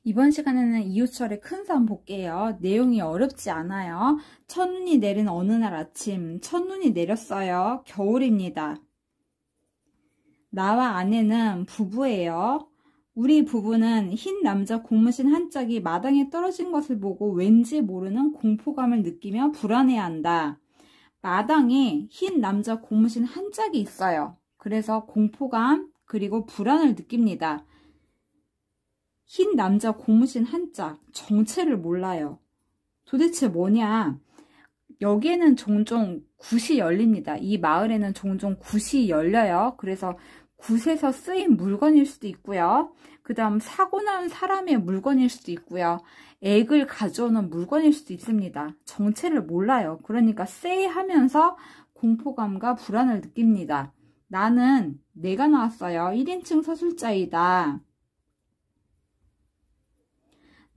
이번 시간에는 이효철의 큰산 볼게요. 내용이 어렵지 않아요. 첫눈이 내린 어느 날 아침, 첫눈이 내렸어요. 겨울입니다. 나와 아내는 부부예요. 우리 부부는 흰 남자 고무신 한 짝이 마당에 떨어진 것을 보고 왠지 모르는 공포감을 느끼며 불안해한다. 마당에 흰 남자 고무신 한 짝이 있어요. 그래서 공포감 그리고 불안을 느낍니다. 흰 남자 고무신 한 짝, 정체를 몰라요. 도대체 뭐냐? 여기에는 종종 굿이 열립니다. 이 마을에는 종종 굿이 열려요. 그래서 굿에서 쓰인 물건일 수도 있고요. 그 다음 사고 난 사람의 물건일 수도 있고요. 액을 가져오는 물건일 수도 있습니다. 정체를 몰라요. 그러니까 쎄하면서 공포감과 불안을 느낍니다. 나는 내가 나왔어요. 1인칭 서술자이다.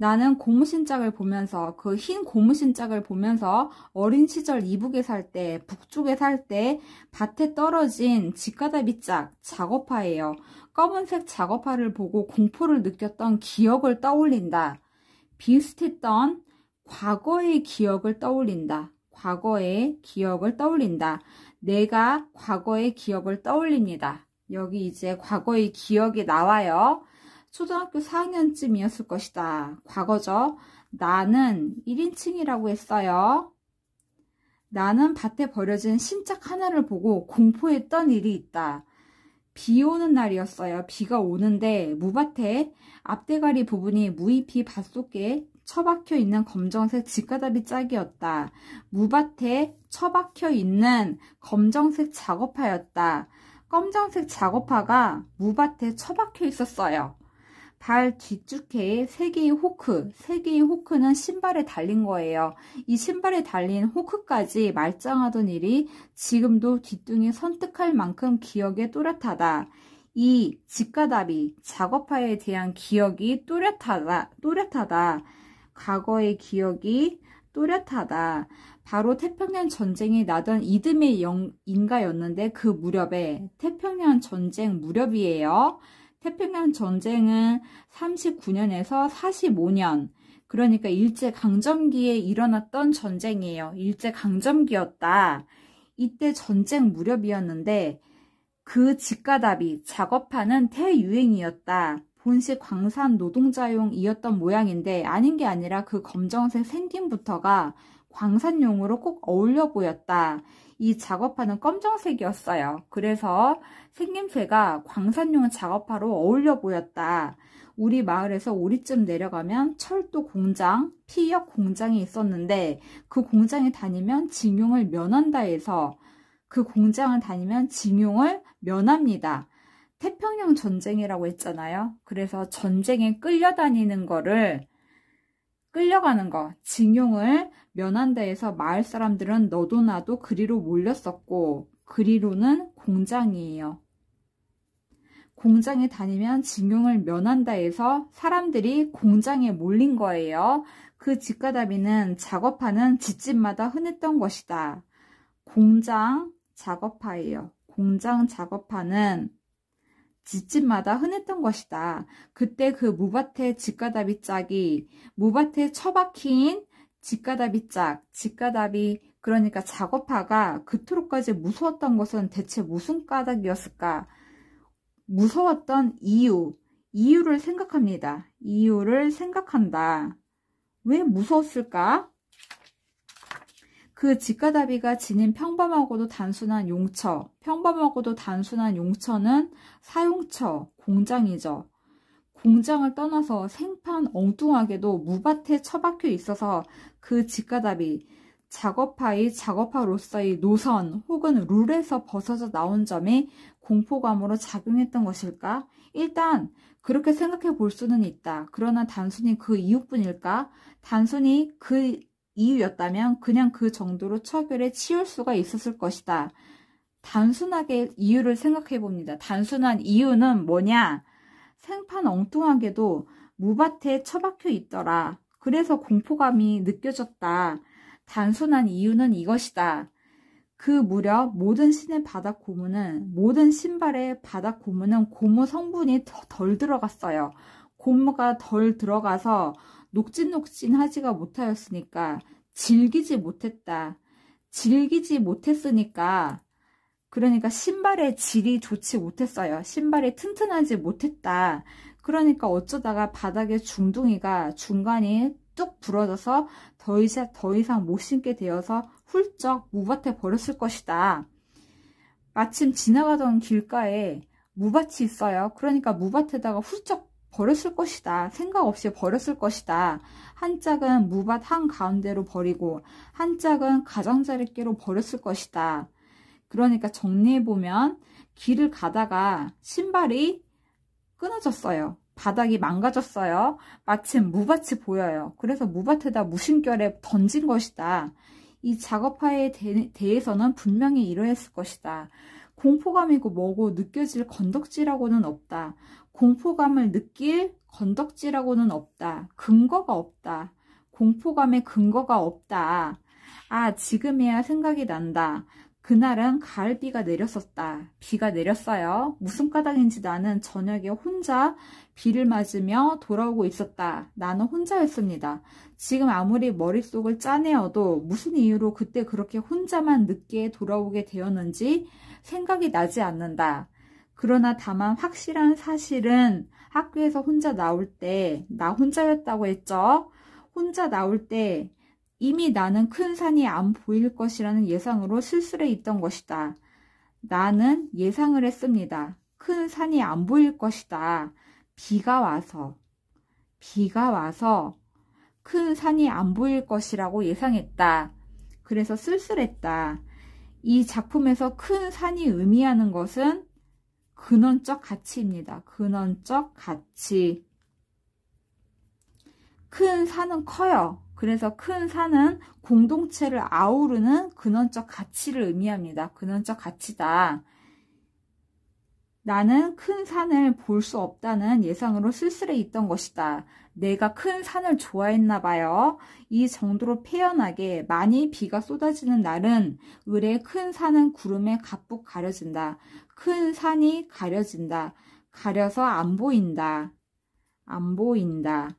나는 고무신짝을 보면서 그 흰 고무신짝을 보면서 어린 시절 이북에 살 때 북쪽에 살 때 밭에 떨어진 직가다비짝 작업화예요. 검은색 작업화를 보고 공포를 느꼈던 기억을 떠올린다. 비슷했던 과거의 기억을 떠올린다. 과거의 기억을 떠올린다. 내가 과거의 기억을 떠올립니다. 여기 이제 과거의 기억이 나와요. 초등학교 4학년쯤이었을 것이다. 과거죠. 나는 1인칭이라고 했어요. 나는 밭에 버려진 신짝 하나를 보고 공포했던 일이 있다. 비 오는 날이었어요. 비가 오는데 무밭에 앞대가리 부분이 무잎이 밭 속에 처박혀 있는 검정색 직가다비 짝이었다. 무밭에 처박혀 있는 검정색 작업화였다. 검정색 작업화가 무밭에 처박혀 있었어요. 발 뒷주케에 3개의 호크, 3개의 호크는 신발에 달린 거예요. 이 신발에 달린 호크까지 말짱하던 일이 지금도 뒤뚱이 선뜩할 만큼 기억에 또렷하다. 이 직가다비, 작업화에 대한 기억이 또렷하다. 과거의 기억이 또렷하다. 바로 태평양 전쟁이 나던 이듬해 인가였는데 그 무렵에 태평양 전쟁 무렵이에요. 태평양 전쟁은 39년에서 45년, 그러니까 일제강점기에 일어났던 전쟁이에요. 일제강점기였다. 이때 전쟁 무렵이었는데 그 직가다비, 작업화는 대유행이었다. 본시 광산 노동자용이었던 모양인데 아닌 게 아니라 그 검정색 생김부터가 광산용으로 꼭 어울려 보였다. 이 작업화는 검정색이었어요. 그래서 생김새가 광산용 작업화로 어울려 보였다. 우리 마을에서 오리쯤 내려가면 철도 공장, 피역 공장이 있었는데 그 공장에 다니면 징용을 면한다 해서 그 공장을 다니면 징용을 면합니다. 태평양 전쟁이라고 했잖아요. 그래서 전쟁에 끌려가는 거, 징용을 면한다 해서 마을 사람들은 너도 나도 그리로 몰렸었고, 그리로는 공장이에요. 공장에 다니면 징용을 면한다 해서 사람들이 공장에 몰린 거예요. 그 직가다비는 작업하는 집집마다 흔했던 것이다. 공장 작업화예요. 공장 작업화는 집집마다 흔했던 것이다. 그때 그 무밭에 직가다비 짝이 무밭에 처박힌 직가다비 짝, 직가다비 그러니까 작업화가 그토록까지 무서웠던 것은 대체 무슨 까닭이었을까? 무서웠던 이유를 생각합니다. 이유를 생각한다. 왜 무서웠을까? 그 직가다비가 지닌 평범하고도 단순한 용처, 평범하고도 단순한 용처는 사용처, 공장이죠. 공장을 떠나서 생판 엉뚱하게도 무밭에 처박혀 있어서 그 직가다비, 작업화로서의 노선 혹은 룰에서 벗어져 나온 점이 공포감으로 작용했던 것일까? 일단 그렇게 생각해 볼 수는 있다. 그러나 단순히 그 이유뿐일까? 단순히 그 이유였다면 그냥 그 정도로 처결에 치울 수가 있었을 것이다. 단순하게 이유를 생각해 봅니다. 단순한 이유는 뭐냐? 생판 엉뚱하게도 무밭에 처박혀 있더라. 그래서 공포감이 느껴졌다. 단순한 이유는 이것이다. 그 무렵 모든 신의 바닥 고무는, 모든 신발의 바닥 고무는 고무 성분이 덜 들어갔어요. 고무가 덜 들어가서 녹진녹진하지가 못하였으니까 질기지 못했다. 질기지 못했으니까 그러니까 신발의 질이 좋지 못했어요. 신발이 튼튼하지 못했다. 그러니까 어쩌다가 바닥에 중둥이가 중간이 뚝 부러져서 더 이상 못 신게 되어서 훌쩍 무밭에 버렸을 것이다. 마침 지나가던 길가에 무밭이 있어요. 그러니까 무밭에다가 훌쩍 버렸을 것이다. 생각 없이 버렸을 것이다. 한 짝은 무밭 한가운데로 버리고 한 짝은 가장자리께로 버렸을 것이다. 그러니까 정리해보면 길을 가다가 신발이 끊어졌어요. 바닥이 망가졌어요. 마침 무밭이 보여요. 그래서 무밭에다 무심결에 던진 것이다. 이 작업화에 대해서는 분명히 이러했을 것이다. 공포감이고 뭐고 느껴질 건덕지라고는 없다. 공포감을 느낄 건덕지라고는 없다. 근거가 없다. 공포감의 근거가 없다. 아, 지금이야 생각이 난다. 그날은 가을비가 내렸었다. 비가 내렸어요. 무슨 까닭인지 나는 저녁에 혼자 비를 맞으며 돌아오고 있었다. 나는 혼자였습니다. 지금 아무리 머릿속을 짜내어도 무슨 이유로 그때 그렇게 혼자만 늦게 돌아오게 되었는지 생각이 나지 않는다. 그러나 다만 확실한 사실은 학교에서 혼자 나올 때 나 혼자였다고 했죠. 혼자 나올 때 이미 나는 큰 산이 안 보일 것이라는 예상으로 쓸쓸해 있던 것이다. 나는 예상을 했습니다. 큰 산이 안 보일 것이다. 비가 와서 큰 산이 안 보일 것이라고 예상했다. 그래서 쓸쓸했다. 이 작품에서 큰 산이 의미하는 것은 근원적 가치입니다. 근원적 가치. 큰 산은 커요. 그래서 큰 산은 공동체를 아우르는 근원적 가치를 의미합니다. 근원적 가치다. 나는 큰 산을 볼 수 없다는 예상으로 쓸쓸해 있던 것이다. 내가 큰 산을 좋아했나 봐요. 이 정도로 패연하게 많이 비가 쏟아지는 날은 을에 큰 산은 구름에 가뿐 가려진다. 큰 산이 가려진다. 가려서 안 보인다. 안 보인다.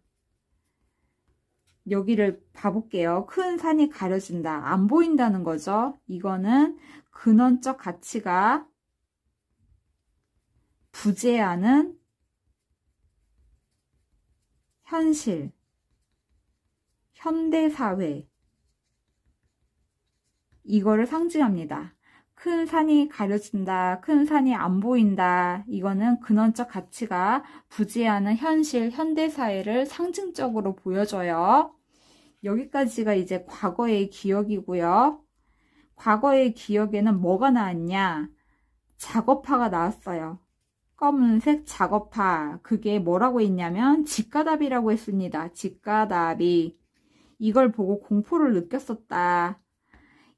여기를 봐볼게요. 큰 산이 가려진다. 안 보인다는 거죠. 이거는 근원적 가치가 부재하는 현실, 현대사회, 이거를 상징합니다. 큰 산이 가려진다, 큰 산이 안 보인다. 이거는 근원적 가치가 부재하는 현실, 현대사회를 상징적으로 보여줘요. 여기까지가 이제 과거의 기억이고요. 과거의 기억에는 뭐가 나왔냐? 작업화가 나왔어요. 검은색 작업화. 그게 뭐라고 했냐면 직가답이라고 했습니다. 직가답이. 이걸 보고 공포를 느꼈었다.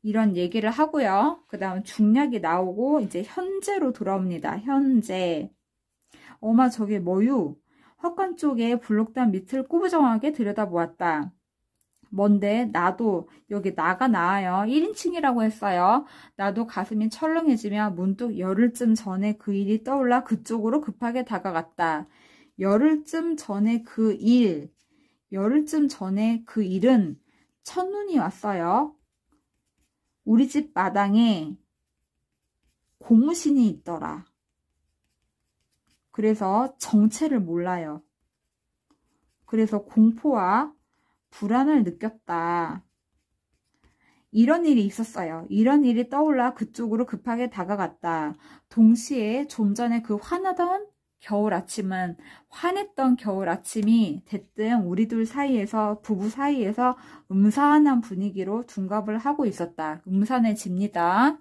이런 얘기를 하고요. 그 다음 중략이 나오고 이제 현재로 돌아옵니다. 현재. 어마 저게 뭐유? 헛간 쪽에 블록단 밑을 꾸부정하게 들여다보았다. 뭔데? 나도 여기 나가 나와요. 1인칭이라고 했어요. 나도 가슴이 철렁해지며 문득 열흘쯤 전에 그 일이 떠올라 그쪽으로 급하게 다가갔다. 열흘쯤 전에 그 일, 열흘쯤 전에 그 일은 첫눈이 왔어요. 우리 집 마당에 고무신이 있더라. 그래서 정체를 몰라요. 그래서 공포와 불안을 느꼈다. 이런 일이 있었어요. 이런 일이 떠올라 그쪽으로 급하게 다가갔다. 동시에 좀 전에 그 화나던 겨울 아침은 환했던 겨울 아침이 대뜸 우리 둘 사이에서 부부 사이에서 음산한 분위기로 둔갑을 하고 있었다. 음산해집니다.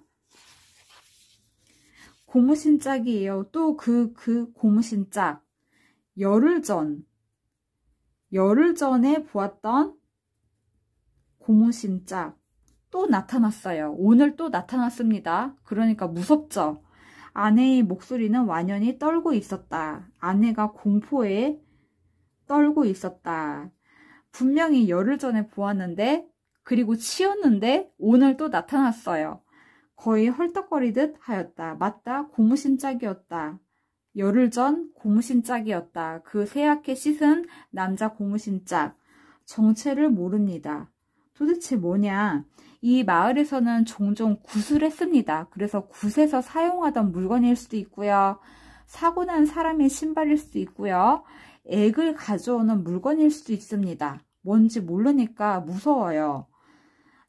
고무신짝이에요. 또 그 고무신짝. 열흘 전에 보았던 고무신짝 또 나타났어요. 오늘 또 나타났습니다. 그러니까 무섭죠. 아내의 목소리는 완연히 떨고 있었다. 아내가 공포에 떨고 있었다. 분명히 열흘 전에 보았는데 그리고 치웠는데 오늘 또 나타났어요. 거의 헐떡거리듯 하였다. 맞다. 고무신짝이었다. 열흘 전 고무신 짝이었다. 그 새하얗게 씻은 남자 고무신 짝. 정체를 모릅니다. 도대체 뭐냐? 이 마을에서는 종종 굿을 했습니다. 그래서 굿에서 사용하던 물건일 수도 있고요. 사고 난 사람의 신발일 수도 있고요. 액을 가져오는 물건일 수도 있습니다. 뭔지 모르니까 무서워요.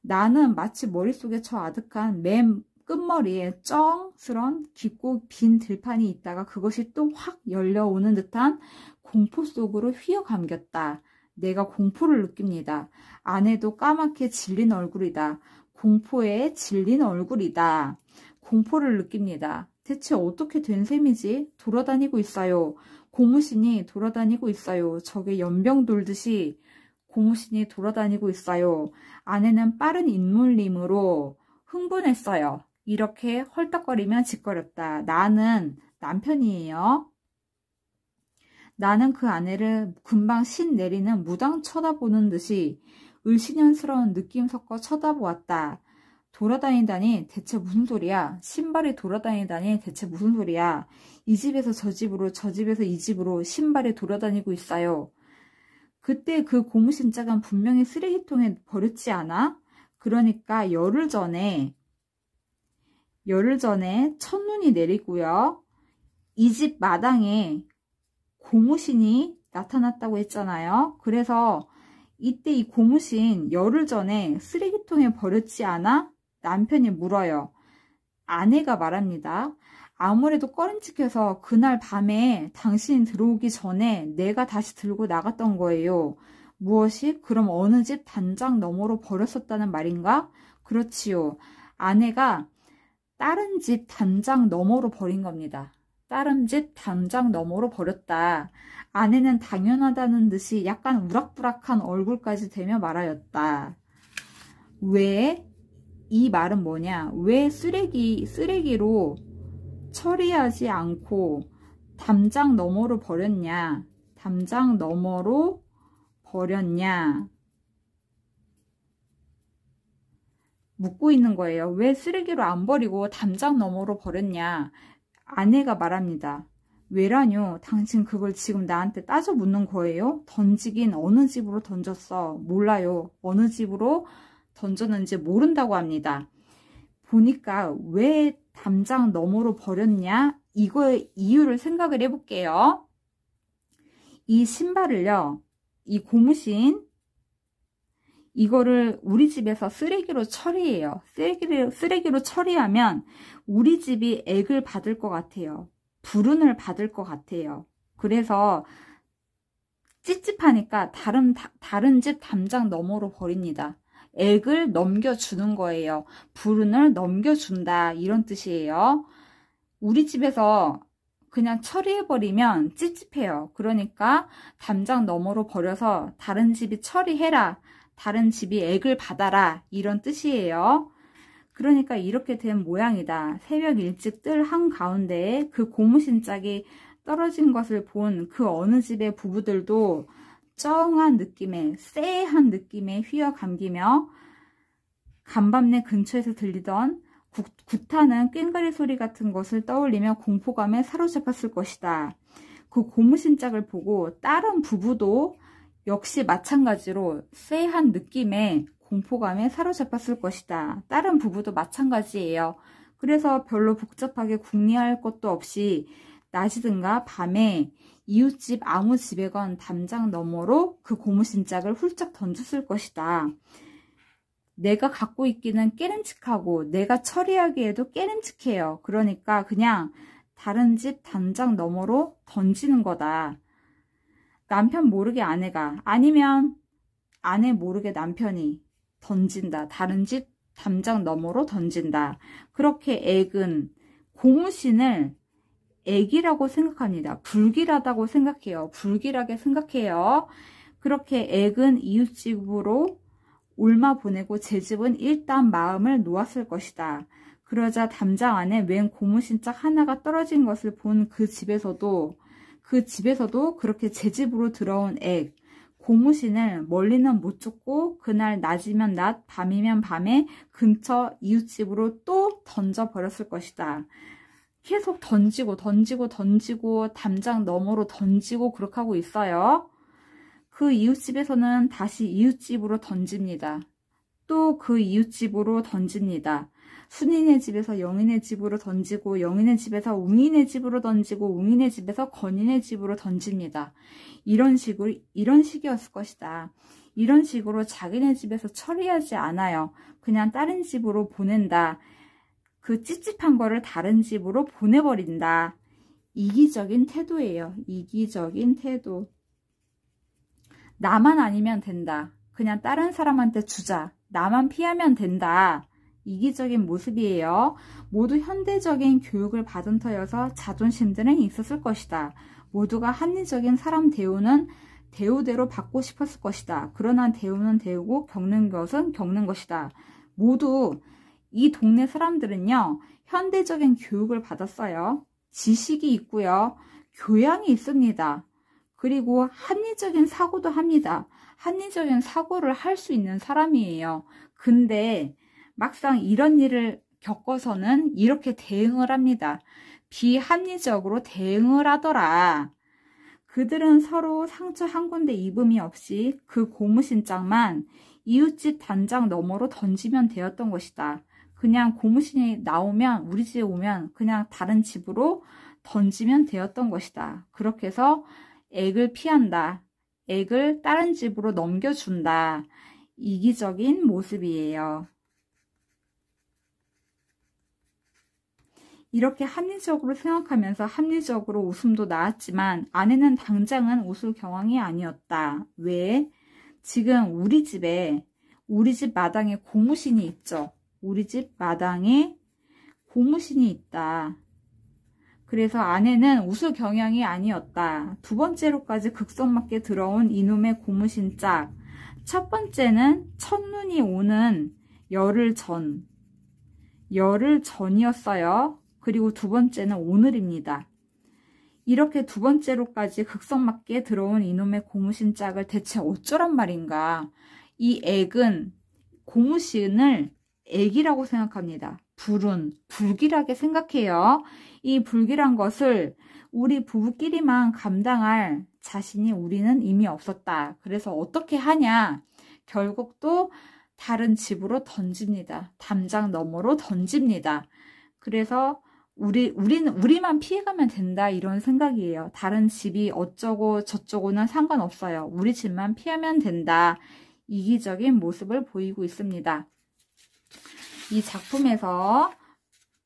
나는 마치 머릿속에 저 아득한 맨 끝머리에 쩡스런 깊고 빈 들판이 있다가 그것이 또 확 열려오는 듯한 공포 속으로 휘어감겼다. 내가 공포를 느낍니다. 안에도 까맣게 질린 얼굴이다. 공포에 질린 얼굴이다. 공포를 느낍니다. 대체 어떻게 된 셈이지? 돌아다니고 있어요. 고무신이 돌아다니고 있어요. 저게 연병 돌듯이 고무신이 돌아다니고 있어요. 아내는 빠른 인물림으로 흥분했어요. 이렇게 헐떡거리며 짓거렸다. 나는 남편이에요. 나는 그 아내를 금방 신 내리는 무당 쳐다보는 듯이 을씨년스러운 느낌 섞어 쳐다보았다. 돌아다니다니 대체 무슨 소리야? 신발이 돌아다니다니 대체 무슨 소리야? 이 집에서 저 집으로 저 집에서 이 집으로 신발이 돌아다니고 있어요. 그때 그 고무신 짝은 분명히 쓰레기통에 버렸지 않아? 그러니까 열흘 전에 첫눈이 내리고요. 이 집 마당에 고무신이 나타났다고 했잖아요. 그래서 이때 이 고무신 열흘 전에 쓰레기통에 버렸지 않아? 남편이 물어요. 아내가 말합니다. 아무래도 꺼림칙해서 그날 밤에 당신이 들어오기 전에 내가 다시 들고 나갔던 거예요. 무엇이? 그럼 어느 집 단장 너머로 버렸었다는 말인가? 그렇지요. 아내가 다른 집 단장 너머로 버린 겁니다. 다른 집 단장 너머로 버렸다. 아내는 당연하다는 듯이 약간 우락부락한 얼굴까지 대며 말하였다. 왜? 이 말은 뭐냐? 왜 쓰레기로 처리하지 않고 담장 너머로 버렸냐? 담장 너머로 버렸냐? 묻고 있는 거예요. 왜 쓰레기로 안 버리고 담장 너머로 버렸냐? 아내가 말합니다. 왜라뇨? 당신 그걸 지금 나한테 따져 묻는 거예요? 던지긴 어느 집으로 던졌어? 몰라요. 어느 집으로 던졌는지 모른다고 합니다. 보니까 왜 담장 너머로 버렸냐? 이거의 이유를 생각을 해볼게요. 이 신발을요, 이 고무신, 이거를 우리 집에서 쓰레기로 처리해요. 쓰레기로 처리하면 우리 집이 액을 받을 것 같아요. 불운을 받을 것 같아요. 그래서 찝찝하니까 다른 집 담장 너머로 버립니다. 액을 넘겨주는 거예요. 불운을 넘겨준다, 이런 뜻이에요. 우리 집에서 그냥 처리해버리면 찝찝해요. 그러니까 담장 너머로 버려서 다른 집이 처리해라, 다른 집이 액을 받아라, 이런 뜻이에요. 그러니까 이렇게 된 모양이다. 새벽 일찍 뜰 한가운데에 그 고무신 짝이 떨어진 것을 본 그 어느 집의 부부들도 쩡한 느낌에, 쎄한 느낌에 휘어감기며 간밤내 근처에서 들리던 굿하는 꽹과리 소리 같은 것을 떠올리며 공포감에 사로잡혔을 것이다. 그 고무신 짝을 보고 다른 부부도 역시 마찬가지로 쎄한 느낌에 공포감에 사로잡혔을 것이다. 다른 부부도 마찬가지예요. 그래서 별로 복잡하게 궁리할 것도 없이 낮이든가 밤에 이웃집 아무 집에건 담장 너머로 그 고무신 짝을 훌쩍 던졌을 것이다. 내가 갖고 있기는 깨름칙하고 내가 처리하기에도 깨름칙해요. 그러니까 그냥 다른 집 담장 너머로 던지는 거다. 남편 모르게 아내가, 아니면 아내 모르게 남편이 던진다. 다른 집 담장 너머로 던진다. 그렇게 액은 고무신을 액이라고 생각합니다. 불길하다고 생각해요. 불길하게 생각해요. 그렇게 액은 이웃집으로 올마 보내고 제 집은 일단 마음을 놓았을 것이다. 그러자 담장 안에 웬 고무신 짝 하나가 떨어진 것을 본 그 집에서도 그렇게 제 집으로 들어온 액, 고무신을 멀리는 못 쫓고 그날 낮이면 낮, 밤이면 밤에 근처 이웃집으로 또 던져버렸을 것이다. 계속 던지고 담장 너머로 던지고 그렇게 하고 있어요. 그 이웃집에서는 다시 이웃집으로 던집니다. 또 그 이웃집으로 던집니다. 순이네 집에서 영이네 집으로 던지고, 영이네 집에서 웅이네 집으로 던지고, 웅이네 집에서 건이네 집으로 던집니다. 이런 식이었을 것이다. 이런 식으로 자기네 집에서 처리하지 않아요. 그냥 다른 집으로 보낸다. 그 찝찝한 거를 다른 집으로 보내버린다. 이기적인 태도예요. 이기적인 태도. 나만 아니면 된다. 그냥 다른 사람한테 주자. 나만 피하면 된다. 이기적인 모습이에요. 모두 현대적인 교육을 받은 터여서 자존심들은 있었을 것이다. 모두가 합리적인 사람 대우는 대우대로 받고 싶었을 것이다. 그러나 대우는 대우고 겪는 것은 겪는 것이다. 모두 이 동네 사람들은요, 현대적인 교육을 받았어요. 지식이 있고요. 교양이 있습니다. 그리고 합리적인 사고도 합니다. 합리적인 사고를 할 수 있는 사람이에요. 근데 막상 이런 일을 겪어서는 이렇게 대응을 합니다. 비합리적으로 대응을 하더라. 그들은 서로 상처 한 군데 입음이 없이 그 고무신짝만 이웃집 단장 너머로 던지면 되었던 것이다. 그냥 고무신이 나오면, 우리 집에 오면 그냥 다른 집으로 던지면 되었던 것이다. 그렇게 해서 액을 피한다. 액을 다른 집으로 넘겨준다. 이기적인 모습이에요. 이렇게 합리적으로 생각하면서 합리적으로 웃음도 나왔지만 아내는 당장은 웃을 경황이 아니었다. 왜? 지금 우리 집 마당에 고무신이 있죠. 우리 집 마당에 고무신이 있다. 그래서 아내는 웃을 경향이 아니었다. 두 번째로까지 극성맞게 들어온 이놈의 고무신짝. 첫 번째는 첫눈이 오는 열흘 전이었어요. 그리고 두 번째는 오늘입니다. 이렇게 두 번째로까지 극성맞게 들어온 이놈의 고무신짝을 대체 어쩌란 말인가. 이 액은 고무신을 액이라고 생각합니다. 불길하게 생각해요. 이 불길한 것을 우리 부부끼리만 감당할 자신이 우리는 이미 없었다. 그래서 어떻게 하냐? 결국 또 다른 집으로 던집니다. 담장 너머로 던집니다. 그래서 우리만 피해가면 된다, 이런 생각이에요. 다른 집이 어쩌고 저쩌고는 상관없어요. 우리 집만 피하면 된다. 이기적인 모습을 보이고 있습니다. 이 작품에서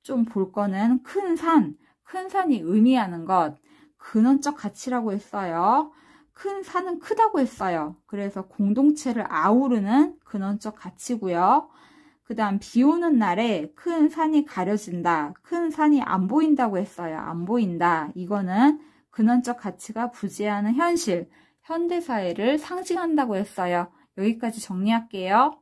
좀 볼 거는 큰 산이 의미하는 것, 근원적 가치라고 했어요. 큰 산은 크다고 했어요. 그래서 공동체를 아우르는 근원적 가치고요. 그 다음 비 오는 날에 큰 산이 가려진다. 큰 산이 안 보인다고 했어요. 안 보인다. 이거는 근원적 가치가 부재하는 현실, 현대사회를 상징한다고 했어요. 여기까지 정리할게요.